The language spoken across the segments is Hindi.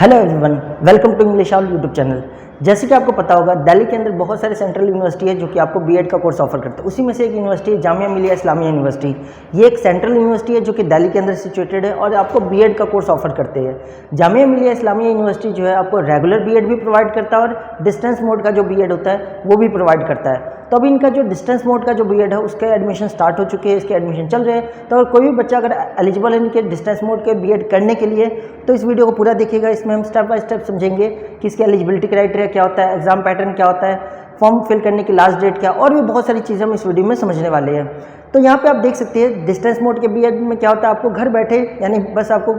Hello everyone, welcome to English all YouTube channel. जैसे कि आपको पता होगा, दिल्ली के अंदर बहुत सारे सेंट्रल यूनिवर्सिटी है जो कि आपको बीएड का कोर्स ऑफर करते हैं। उसी में से एक यूनिवर्सिटी है जामिया मिलिया इस्लामिया यूनिवर्सिटी। ये एक सेंट्रल यूनिवर्सिटी है जो कि दिल्ली के अंदर सिचुएटेड है और आपको बीएड का कोर्स ऑफर करते हैं। जामिया मिलिया इस्लामिया यूनिवर्सिटी जो है आपको रेगुलर बीएड भी प्रोवाइड करता है और डिस्टेंस मोड का जो बीएड होता है वो भी प्रोवाइड करता है। तो अभी इनका जो डिस्टेंस मोड का जो बीएड है उसके एडमिशन स्टार्ट हो चुके हैं, इसके एडमिशन चल रहे हैं। तो अगर कोई भी बच्चा अगर एलिजिबल है इनके डिस्टेंस मोड के बीएड करने के लिए तो इस वीडियो को पूरा देखिएगा। इसमें हम स्टेप बाय स्टेप समझेंगे कि इसकी एलिजिबिलिटी क्राइटेरिया क्या होता है, एग्जाम पैटर्न क्या होता है, फॉर्म फिल करने की लास्ट डेट क्या, और भी बहुत सारी चीज़ें हम इस वीडियो में समझने वाले हैं। तो यहाँ पे आप देख सकते हैं डिस्टेंस मोड के बीएड में क्या होता है, आपको घर बैठे यानी बस आपको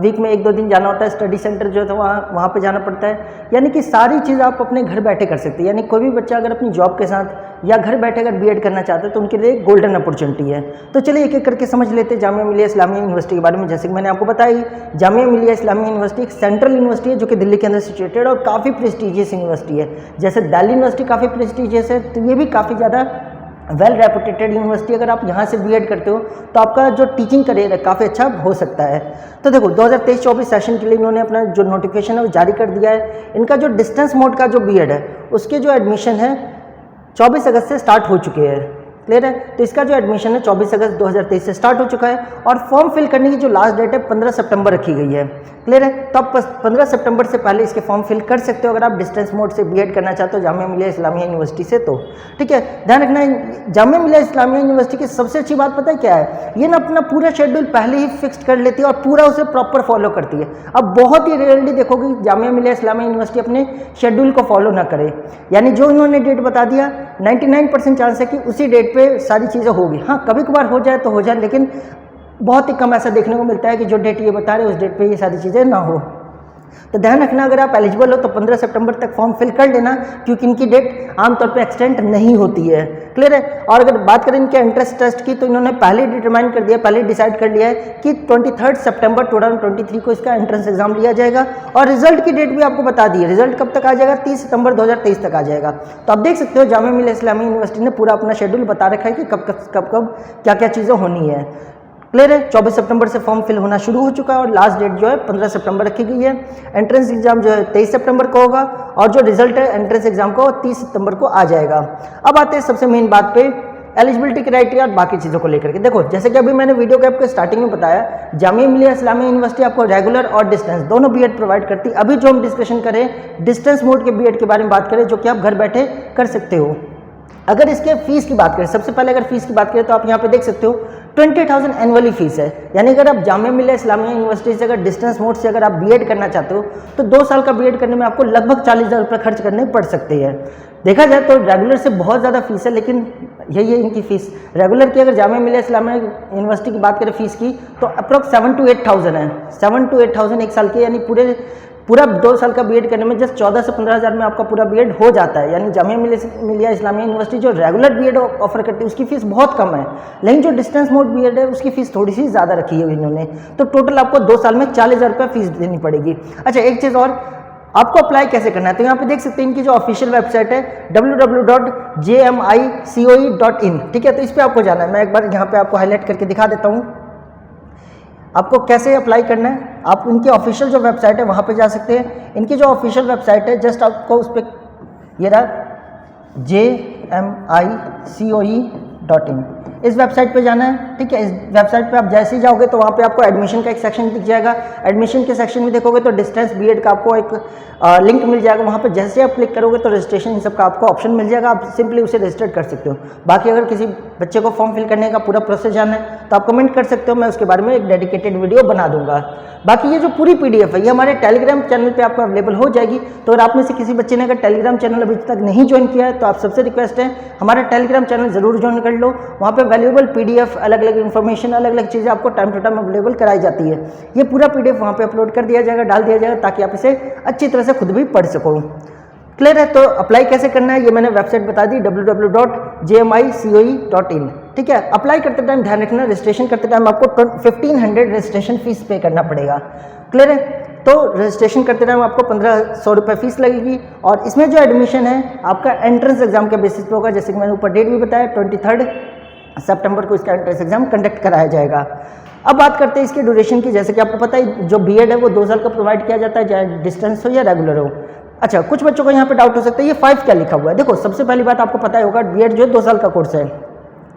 वीक में 1-2 दिन जाना होता है, स्टडी सेंटर जो है वहाँ पे जाना पड़ता है, यानी कि सारी चीज़ आप अपने घर बैठे कर सकते हैं। यानी कोई भी बच्चा अगर अपनी जॉब के साथ या घर बैठे अगर बीएड करना चाहता है तो उनके लिए गोल्डन अपॉर्चुनिटी है। तो चलिए एक एक करके समझ लेते हैं जामिया मिलिया इस्लामिया यूनिवर्सिटी के बारे में। जैसे कि मैंने आपको बताई, जामिया मिलिया इस्लामिया यूनिवर्सिटी एक सेंट्रल यूनिवर्सिटी है जो कि दिल्ली के अंदर सिचुएटेड और काफ़ी प्रेस्टिजियस यूनिवर्सिटी है। जैसे दिल्ली यूनिवर्सिटी काफ़ी प्रेस्टिजियस है, तो ये भी काफ़ी ज़्यादा वेल रेपुटेटेड यूनिवर्सिटी। अगर आप यहाँ से बीएड करते हो तो आपका जो टीचिंग करियर है काफ़ी अच्छा हो सकता है। तो देखो 2023-24 सेशन के लिए इन्होंने अपना जो नोटिफिकेशन है वो जारी कर दिया है। इनका जो डिस्टेंस मोड का जो बीएड है उसके जो एडमिशन है 24 अगस्त से स्टार्ट हो चुके हैं। क्लियर है? तो इसका जो एडमिशन है 24 अगस्त 2023 से स्टार्ट हो चुका है और फॉर्म फिल करने की जो लास्ट डेट है 15 सितंबर रखी गई है। क्लियर है? तो आप 15 सितंबर से पहले इसके फॉर्म फिल कर सकते हो अगर आप डिस्टेंस मोड से बीएड करना चाहते हो जामिया मिलिया इस्लामिया यूनिवर्सिटी से। तो ठीक है, ध्यान रखना है जामिया मिलिया इस्लामिया यूनिवर्सिटी की सबसे अच्छी बात पता है क्या है, ये ना अपना पूरा शेड्यूल पहले ही फिक्स कर लेती है और पूरा उसे प्रॉपर फॉलो करती है। अब बहुत ही रेयरली देखोगे जामिया मिलिया इस्लामिया यूनिवर्सिटी अपने शेड्यूल को फॉलो ना करे, यानी जो इन्होंने डेट बता दिया 99% चांस है कि उसी डेट पे सारी चीज़ें होगी। हाँ, कभी कभार हो जाए तो हो जाए, लेकिन बहुत ही कम ऐसा देखने को मिलता है कि जो डेट ये बता रहे हैं उस डेट पे ये सारी चीज़ें ना हो। तो ध्यान रखना, अगर आप एलिजिबल हो तो 15 सितंबर तक फॉर्म फिल कर लेना, क्योंकि इनकी डेट आमतौर पे एक्सटेंड नहीं होती है। क्लियर है? और अगर बात करें इनके एंट्रेंस टेस्ट की तो इन्होंने पहले डिटरमाइन कर दिया, पहले डिसाइड कर लिया है कि 23 सितंबर 2023 को इसका एंट्रेंस एग्जाम लिया जाएगा और रिजल्ट की डेट भी आपको बता दी है। रिजल्ट कब तक आ जाएगा? 30 सितंबर 2023 तक आ जाएगा। तो आप देख सकते हो जामिया मिलिया इस्लामिया यूनिवर्सिटी ने पूरा अपना शेड्यूल बता रखा है कि कब क्या क्या चीज़ें होनी है। क्लियर है? 24 सितंबर से फॉर्म फिल होना शुरू हो चुका है और लास्ट डेट जो है 15 सितंबर रखी गई है। एंट्रेंस एग्जाम जो है 23 सितंबर को होगा और जो रिजल्ट है एंट्रेंस एग्जाम को 30 सितंबर को आ जाएगा। अब आते हैं सबसे मेन बात पे, एलिजिबिलिटी क्राइटेरिया और बाकी चीज़ों को लेकर के। देखो जैसे कि अभी मैंने वीडियो के आपको स्टार्टिंग में बताया, जामिया मिलिया इस्लामिया यूनिवर्सिटी आपको रेगुलर और डिस्टेंस दोनों बीएड प्रोवाइड करती है। अभी जो हम डिस्कशन करें डिस्टेंस मोड के बीएड के बारे में बात करें जो कि आप घर बैठे कर सकते हो। अगर इसके फीस की बात करें, सबसे पहले अगर फीस की बात करें तो आप यहाँ पे देख सकते हो 20,000 एनुअली फीस है। यानी अगर आप जामिया मिलिया इस्लामिया यूनिवर्सिटी से अगर डिस्टेंस मोड से अगर आप बीएड करना चाहते हो तो 2 साल का बीएड करने में आपको लगभग 40,000 रुपये खर्च करने पड़ सकते हैं। देखा जाए तो रेगुलर से बहुत ज़्यादा फीस है, लेकिन यही है इनकी फीस। रेगुलर की अगर जामिया मिलिया इस्लामिया यूनिवर्सिटी की बात करें फीस की तो अप्रॉक्स 7 to 8,000 है। 7 to 8,000 एक साल की, यानी पूरा 2 साल का बीएड करने में जस्ट 14 से 15,000 में आपका पूरा बीएड हो जाता है। यानी जामिया मिलिया इस्लामिया यूनिवर्सिटी जो रेगुलर बीएड ऑफर करती है उसकी फीस बहुत कम है, लेकिन जो डिस्टेंस मोड बीएड है उसकी फीस थोड़ी सी ज़्यादा रखी है इन्होंने। तो टोटल आपको 2 साल में 40,000 रुपये फीस देनी पड़ेगी। अच्छा, एक चीज़ और, आपको अप्लाई कैसे करना है तो यहाँ पे देख सकते हैं इनकी जो ऑफिशियल वेबसाइट है www.jmicoe.in। ठीक है, तो इस पर आपको जाना है। मैं एक बार यहाँ पे आपको हाईलाइट करके दिखा देता हूँ आपको कैसे अप्लाई करना है। आप इनकी ऑफिशियल जो वेबसाइट है वहाँ पे जा सकते हैं। इनकी जो ऑफिशियल वेबसाइट है जस्ट आपको उस पर ये रहा jmicoe.in, इस वेबसाइट पे जाना है। ठीक है, इस वेबसाइट पे आप जैसे ही जाओगे तो वहाँ पे आपको एडमिशन का एक सेक्शन दिख जाएगा। एडमिशन के सेक्शन में देखोगे तो डिस्टेंस बीएड का आपको एक लिंक मिल जाएगा। वहाँ पे जैसे आप क्लिक करोगे तो रजिस्ट्रेशन इन सब का आपको ऑप्शन मिल जाएगा। आप सिंपली उसे रजिस्टर कर सकते हो। बाकी अगर किसी बच्चे को फॉर्म फिल करने का पूरा प्रोसेस जानना है तो आप कमेंट कर सकते हो, मैं उसके बारे में एक डेडिकेटेड वीडियो बना दूंगा। बाकी ये जो पूरी पीडीएफ है ये हमारे टेलीग्राम चैनल पे आपको अवेलेबल हो जाएगी। तो अगर आप में से किसी बच्चे ने अगर टेलीग्राम चैनल अभी तक नहीं ज्वाइन किया है तो आप सबसे रिक्वेस्ट है हमारा टेलीग्राम चैनल जरूर ज्वाइन कर लो। वहाँ पे वैल्यूएबल पीडीएफ, अलग अलग इन्फॉर्मेशन, अलग अलग चीज़ें आपको टाइम टू टाइम अवेलेबल कराई जाती है। ये पूरा पीडीएफ वहाँ पे अपलोड कर दिया जाएगा, डाल दिया जाएगा, ताकि आप इसे अच्छी तरह से खुद भी पढ़ सको। क्लियर है? तो अप्लाई कैसे करना है ये मैंने वेबसाइट बता दी www.jmicoe.in। ठीक है, अप्लाई करते टाइम ध्यान रखना, रजिस्ट्रेशन करते टाइम आपको 1500 रजिस्ट्रेशन फीस पे करना पड़ेगा। क्लियर है? तो रजिस्ट्रेशन करते टाइम आपको 1500 रुपये फीस लगेगी और इसमें जो एडमिशन है आपका एंट्रेंस एग्जाम के बेसिस पे होगा। जैसे कि मैंने ऊपर डेट भी बताया 23 सितंबर को इसका एंट्रेंस एग्जाम कंडक्ट कराया जाएगा। अब बात करते हैं इसके ड्यूरेशन की। जैसे कि आपको पता है जो बीएड है वो 2 साल का प्रोवाइड किया जाता है, चाहे डिस्टेंस हो या रेगुलर हो। अच्छा, कुछ बच्चों को यहाँ पे डाउट हो सकता है ये 5 क्या लिखा हुआ है। देखो, सबसे पहली बात आपको पता ही होगा बीएड जो 2 साल का कोर्स है।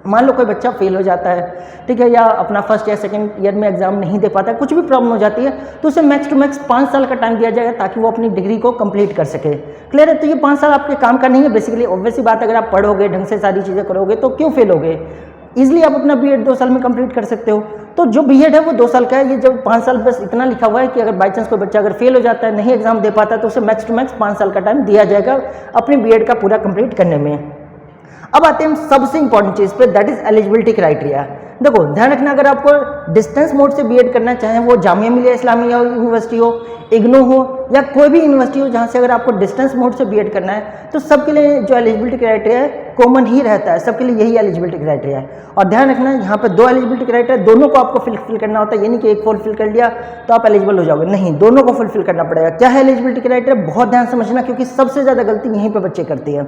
मान लो कोई बच्चा फेल हो जाता है, ठीक है, या अपना फर्स्ट या सेकंड ईयर में एग्जाम नहीं दे पाता है, कुछ भी प्रॉब्लम हो जाती है, तो उसे मैक्स टू मैक्स 5 साल का टाइम दिया जाएगा ताकि वो अपनी डिग्री को कंप्लीट कर सके। क्लियर है? तो ये 5 साल आपके काम का नहीं है बेसिकली। ऑब्वियस सी बात है, अगर आप पढ़ोगे ढंग से सारी चीज़ें करोगे तो क्यों फेल होगे। ईजिली आप अपना बीएड 2 साल में कंप्लीट कर सकते हो। तो जो बीएड है वो 2 साल का है। ये जब 5 साल बस इतना लिखा हुआ है कि अगर बाई चांस कोई बच्चा अगर फेल हो जाता है, नहीं एग्जाम दे पाता, तो उसे मैक्स टू मैक्स 5 साल का टाइम दिया जाएगा अपनी बीएड का पूरा कंप्लीट करने में। अब आते हैं सबसे इंपॉर्टेंट चीज़ पे, दैट इज एलिजिबिलिटी क्राइटेरिया। देखो, ध्यान रखना, अगर आपको डिस्टेंस मोड से बीएड करना चाहे, वो जामिया मिलिया इस्लामिया यूनिवर्सिटी हो, इग्नू हो, या कोई भी यूनिवर्सिटी हो जहाँ से अगर आपको डिस्टेंस मोड से बीएड करना है, तो सबके लिए जो एलिजिबिलिटी क्राइटेरिया है कॉमन ही रहता है, सबके लिए यही एलिजिबिलिटी क्राइटेरिया है। और ध्यान रखना, यहाँ पे 2 एलिजिबिलिटी क्राइटेरिया, दोनों को आपको फुलफिल करना होता है। ये नहीं कि एक फुलफिल कर लिया तो आप एलिजिबल हो जाओगे, नहीं, दोनों को फुलफिल करना पड़ेगा। क्या है एलिजिबिलिटी क्राइटेरिया, बहुत ध्यान समझना, क्योंकि सबसे ज़्यादा गलती यहीं पर बच्चे करते हैं।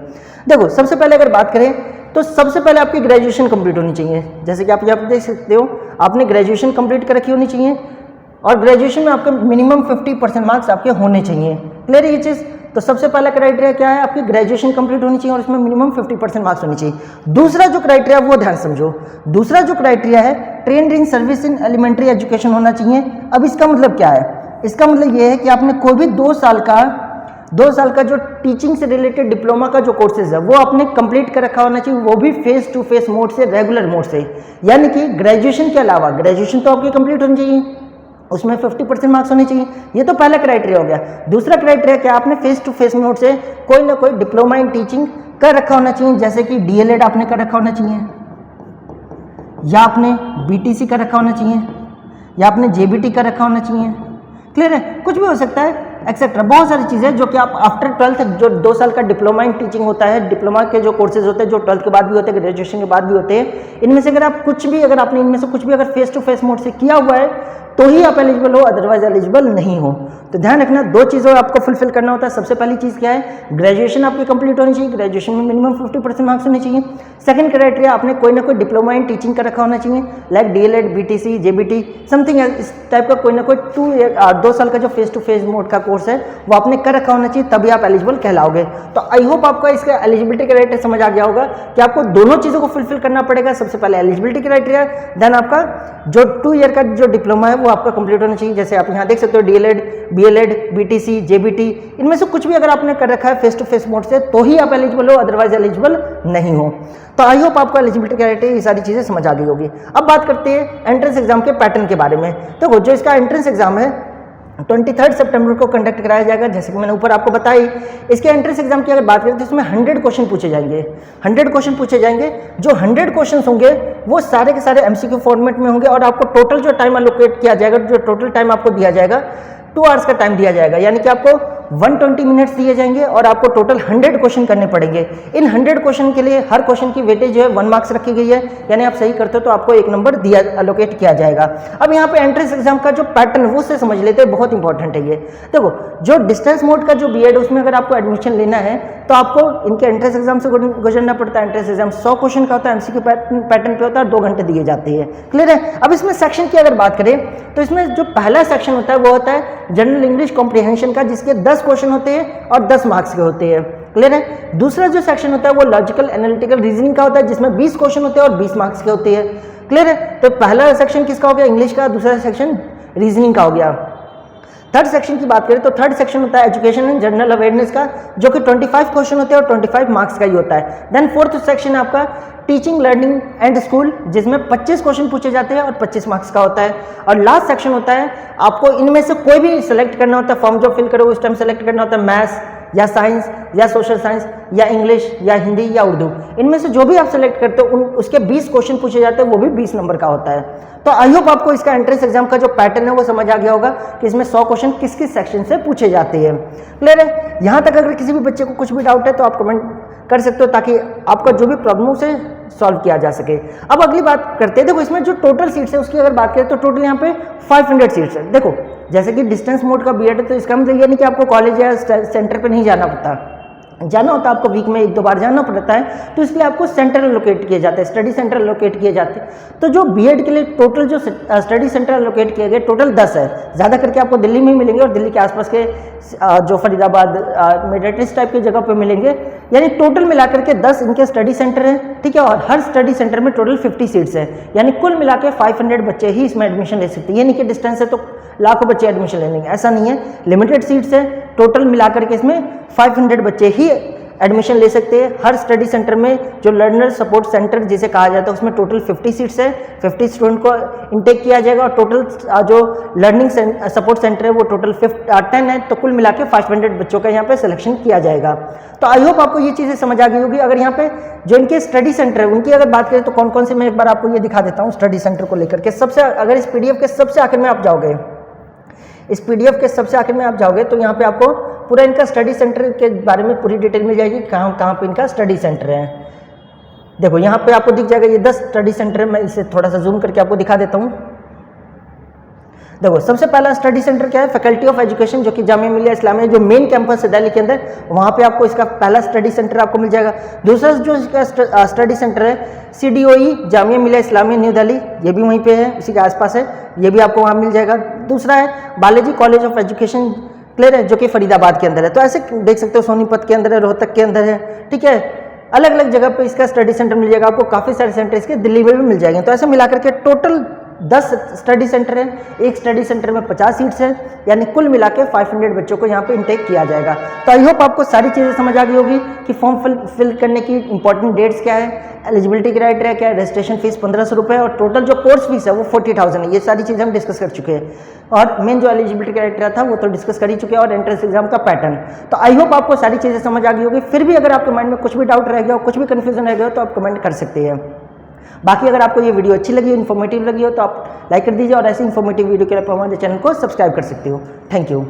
देखो, सबसे पहले अगर बात करें तो सबसे पहले आपकी ग्रेजुएशन कंप्लीट होनी चाहिए। जैसे कि आप यहाँ पर देख सकते हो, आपने ग्रेजुएशन कंप्लीट कर रखी होनी चाहिए, और ग्रेजुएशन में आपके मिनिमम 50% मार्क्स आपके होने चाहिए। क्लियर है ये चीज़? तो सबसे पहला क्राइटेरिया क्या है, आपकी ग्रेजुएशन कंप्लीट होनी चाहिए और इसमें मिनिमम 50% मार्क्स होनी चाहिए। दूसरा जो क्राइटेरिया वो ध्यान समझो, दूसरा जो क्राइटेरिया है trained in service in elementary education होना चाहिए। अब इसका मतलब क्या है, इसका मतलब ये है कि आपने कोई भी 2 साल का जो टीचिंग से रिलेटेड डिप्लोमा का जो कोर्सेज है वो आपने कंप्लीट कर रखा होना चाहिए, वो भी फेस टू फेस मोड से, रेगुलर मोड से। यानी कि ग्रेजुएशन के अलावा, ग्रेजुएशन तो आपकी कंप्लीट होनी चाहिए, उसमें 50% मार्क्स होने चाहिए। ये तो पहला क्राइटेरिया हो गया। दूसरा क्राइटेरिया क्या, आपने फेस टू फेस मोड से कोई ना कोई डिप्लोमा इन टीचिंग कर रखा होना चाहिए। जैसे कि डीएलएड आपने कर रखा होना चाहिए, या आपने बीटीसी कर रखा होना चाहिए, या आपने जेबीटी कर रखा होना चाहिए। क्लियर है? कुछ भी हो सकता है, एक्सेट्रा, बहुत सारी चीज़ें जो कि आप आफ्टर 12th जो 2 साल का डिप्लोमा इन टीचिंग होता है, डिप्लोमा के जो कोर्सेज होते हैं जो 12th के बाद भी होते हैं, ग्रेजुएशन के बाद भी होते हैं, इनमें से अगर आप कुछ भी, अगर आपने इनमें से कुछ भी अगर फेस टू फेस मोड से किया हुआ है तो ही आप एलिजिबल हो, अदरवाइज एलिजिबल नहीं हो। तो ध्यान रखना, 2 चीज़ों आपको फुलफिल करना होता है। सबसे पहली चीज़ क्या है, ग्रेजुएशन आपकी कंप्लीट होनी चाहिए, ग्रेजुएशन में मिनिमम 50% मार्क्स होने चाहिए। सेकंड क्राइटेरिया, आपने कोई ना कोई डिप्लोमा इन टीचिंग कर रखा होना चाहिए, like DElEd, BTC, JBT, something इस टाइप का कोई ना कोई 2 साल का जो फेस टू फेस मोड का कोर्स है वो आपने कर रखा होना चाहिए, तभी आप एलिजिबल कहलाओगे। तो आई होप आपको इसका एलिजिबिलिटी क्राइटेरिया समझ आ गया होगा कि आपको दोनों चीज़ों को फुलफिल करना पड़ेगा। सबसे पहले एलिजिबिलिटी क्राइटेरिया, देन आपका जो 2 ईयर का जो डिप्लोमा है वो आपका कंप्लीट होना चाहिए। जैसे आप यहाँ देख सकते हो, डीएलएड, बीएलएड, बीटीसी, जेबीटी, इनमें से कुछ भी अगर आपने कर रखा है फेस टू फेस मोड से तो ही आप एलिजिबल हो, अदरवाइज एलिजिबल नहीं हो। तो आई होप आपको एलिजिबिलिटी क्राइटेरिया ये सारी चीज़ें समझ आ गई होगी। अब बात करते हैं एंट्रेंस एग्जाम के पैटर्न के बारे में। तो जो इसका एंट्रेंस एग्जाम है 23 सितंबर को कंडक्ट कराया जाएगा, जैसे कि मैंने ऊपर आपको बताई। इसके एंट्रेंस एग्जाम की अगर बात करें तो इसमें 100 क्वेश्चन पूछे जाएंगे, 100 क्वेश्चन पूछे जाएंगे। जो 100 क्वेश्चन होंगे वो सारे के सारे एमसीक्यू फॉर्मेट में होंगे, और आपको टोटल जो टाइम अलोकेट किया जाएगा, जो टोटल टाइम आपको दिया जाएगा 2 आवर्स का टाइम दिया जाएगा, यानी कि आपको 120 मिनट्स दिए जाएंगे और आपको टोटल 100 क्वेश्चन करने पड़ेंगे। इन 100 क्वेश्चन के लिए हर क्वेश्चन की वेटेज जो है 1 मार्क्स रखी गई है, यानी आप सही करते हो तो आपको 1 नंबर दिया अलोकेट किया जाएगा। अब यहाँ पे एंट्रेंस एग्जाम का जो पैटर्न वो से समझ लेते हैं, बहुत इंपॉर्टेंट है ये। देखो, जो डिस्टेंस मोड का जो बीएड उसमें अगर आपको एडमिशन लेना है तो आपको इनके एंट्रेंस एग्जाम से गुजरना पड़ता है। एंट्रेंस एग्जाम 100 क्वेश्चन का होता है, एमसीक्यू पैटर्न पे होता है, 2 घंटे दिए जाते हैं। क्लियर है? अब इसमें सेक्शन की अगर बात करें तो इसमें जो पहला सेक्शन होता है वो होता है जनरल इंग्लिश कॉम्प्रिहेंशन का, जिसके 10 क्वेश्चन होते हैं और 10 मार्क्स के होते हैं। क्लियर है? दूसरा जो सेक्शन होता है वो लॉजिकल एनालिटिकल रीजनिंग का होता है, जिसमें 20 क्वेश्चन होते हैं और 20 मार्क्स के होते हैं। क्लियर है? तो पहला सेक्शन किसका हो गया, इंग्लिश का, दूसरा सेक्शन रीजनिंग का हो गया। थर्ड सेक्शन की बात करें तो थर्ड सेक्शन होता है एजुकेशन एंड जनरल अवेयरनेस का, जो कि 25 क्वेश्चन होते हैं और 25 मार्क्स का ही होता है। देन फोर्थ सेक्शन आपका टीचिंग लर्निंग एंड स्कूल, जिसमें 25 क्वेश्चन पूछे जाते हैं और 25 मार्क्स का होता है। और लास्ट सेक्शन होता है आपको इनमें से कोई भी सिलेक्ट करना होता है, फॉर्म जो फिल करोगे उस टाइम सेलेक्ट करना होता है, मैथ्स या साइंस या सोशल साइंस या इंग्लिश या हिंदी या उर्दू, इनमें से जो भी आप सिलेक्ट करते हो उसके 20 क्वेश्चन पूछे जाते हैं, वो भी 20 नंबर का होता है। तो आई होप आपको इसका एंट्रेंस एग्जाम का जो पैटर्न है वो समझ आ गया होगा कि इसमें 100 क्वेश्चन किस किस सेक्शन से पूछे जाते हैं। क्लियर है? यहाँ तक अगर किसी भी बच्चे को कुछ भी डाउट है तो आप कमेंट कर सकते हो, ताकि आपका जो भी प्रॉब्लम से सॉल्व किया जा सके। अब अगली बात करते हैं, देखो इसमें जो टोटल सीट्स है उसकी अगर बात करें तो टोटल यहाँ पे 500 सीट्स है। देखो जैसे कि डिस्टेंस मोड का बीएड है तो इसका मतलब ये नहीं कि आपको कॉलेज या सेंटर पे नहीं जाना पड़ता, जाना होता है, आपको वीक में 1-2 बार जाना पड़ता है, तो इसलिए आपको सेंटर लोकेट किए जाते हैं, स्टडी सेंटर लोकेट किए जाते हैं। तो जो बीएड के लिए टोटल जो स्टडी सेंटर लोकेट किए गए टोटल 10 है, ज़्यादा करके आपको दिल्ली में ही मिलेंगे और दिल्ली के आसपास के जो फरीदाबाद मेरठ इस टाइप की जगह पे मिलेंगे। यानी टोटल मिलाकर के 10 इनके स्टडी सेंटर हैं, ठीक है। और हर स्टडी सेंटर में टोटल 50 सीट्स हैं, यानी कुल मिला के 500 बच्चे ही इसमें एडमिशन ले सकते हैं। ये नहीं कि डिस्टेंस है तो लाखों बच्चे एडमिशन ले लेंगे, ऐसा नहीं है। लिमिटेड सीट्स है, टोटल मिलाकर के इसमें 500 बच्चे ही एडमिशन ले सकते हैं। हर स्टडी सेंटर में जो लर्नर सपोर्ट सेंटर जिसे कहा जाता है उसमें टोटल 50 सीट्स है, 50 स्टूडेंट को इनटेक किया जाएगा। और टोटल जो लर्निंग सपोर्ट सेंटर है वो टोटल 10 है, तो कुल मिला के 500 बच्चों का यहाँ पे सिलेक्शन किया जाएगा। तो आई होप आपको ये चीज़ें समझ आ गई होगी। अगर यहाँ पे जो इनके स्टडी सेंटर है उनकी अगर बात करें तो कौन कौन से, मैं एक बार आपको ये दिखा देता हूँ स्टडी सेंटर को लेकर के। सबसे अगर इस PDF के सबसे आखिर में आप जाओगे, इस PDF के सबसे आखिर में आप जाओगे तो यहाँ पे आपको पूरा इनका स्टडी सेंटर के बारे में पूरी डिटेल मिल जाएगी, कहाँ कहाँ पे इनका स्टडी सेंटर है। देखो यहाँ पे आपको दिख जाएगा, ये 10 स्टडी सेंटर है। मैं इसे थोड़ा सा जूम करके आपको दिखा देता हूँ। देखो सबसे पहला स्टडी सेंटर क्या है, फैकल्टी ऑफ एजुकेशन, जो कि जामिया मिलिया इस्लामिया जो मेन कैंपस है दिल्ली के अंदर, वहाँ पे आपको इसका पहला स्टडी सेंटर आपको मिल जाएगा। दूसरा जो इसका स्टडी सेंटर है CDOE जामिया मिलिया इस्लामिया न्यू दिल्ली, ये भी वहीं पे है, इसी के आसपास है, ये भी आपको वहाँ मिल जाएगा। दूसरा है Balaji college of education, clear है, जो कि फरीदाबाद के अंदर है। तो ऐसे देख सकते हो सोनीपत के अंदर है, रोहतक के अंदर है, ठीक है। अलग अलग जगह पे इसका स्टडी सेंटर मिल जाएगा आपको, काफ़ी सारे सेंटर इसके दिल्ली में भी मिल जाएंगे। तो ऐसे मिलाकर के टोटल 10 स्टडी सेंटर है, एक स्टडी सेंटर में 50 सीट्स है, यानी कुल मिला के 500 बच्चों को यहाँ पे इंटेक किया जाएगा। तो आई होप आपको सारी चीज़ें समझ आ गई होगी कि फॉर्म फिल करने की इंपॉर्टेंट डेट्स क्या है, एलिजिबिलिटी क्राइटेरिया क्या है, रजिस्ट्रेशन फीस 1500 रुपये और टोटल जो कोर्स फीस है वो 40,000 है। ये सारी चीज़ें हम डिस्कस कर चुके हैं और मेन जो एलिजिबिलिटी क्राइटेरिया था वो तो डिस्कस कर ही चुके हैं, और एंट्रेंस एग्जाम का पैटर्न। तो आई होप आपको सारी चीज़ें समझ आ गई होगी। फिर भी अगर आपके माइंड में कुछ भी डाउट रह गया हो, कुछ भी कन्फ्यूजन रह गया हो, तो आप कमेंट कर सकते हैं। बाकी अगर आपको ये वीडियो अच्छी लगी हो, इन्फॉर्मेटिव लगी हो, तो आप लाइक कर दीजिए और ऐसे इन्फॉर्मेटिव वीडियो के लिए आप हमारे चैनल को सब्सक्राइब कर सकते हो। Thank you.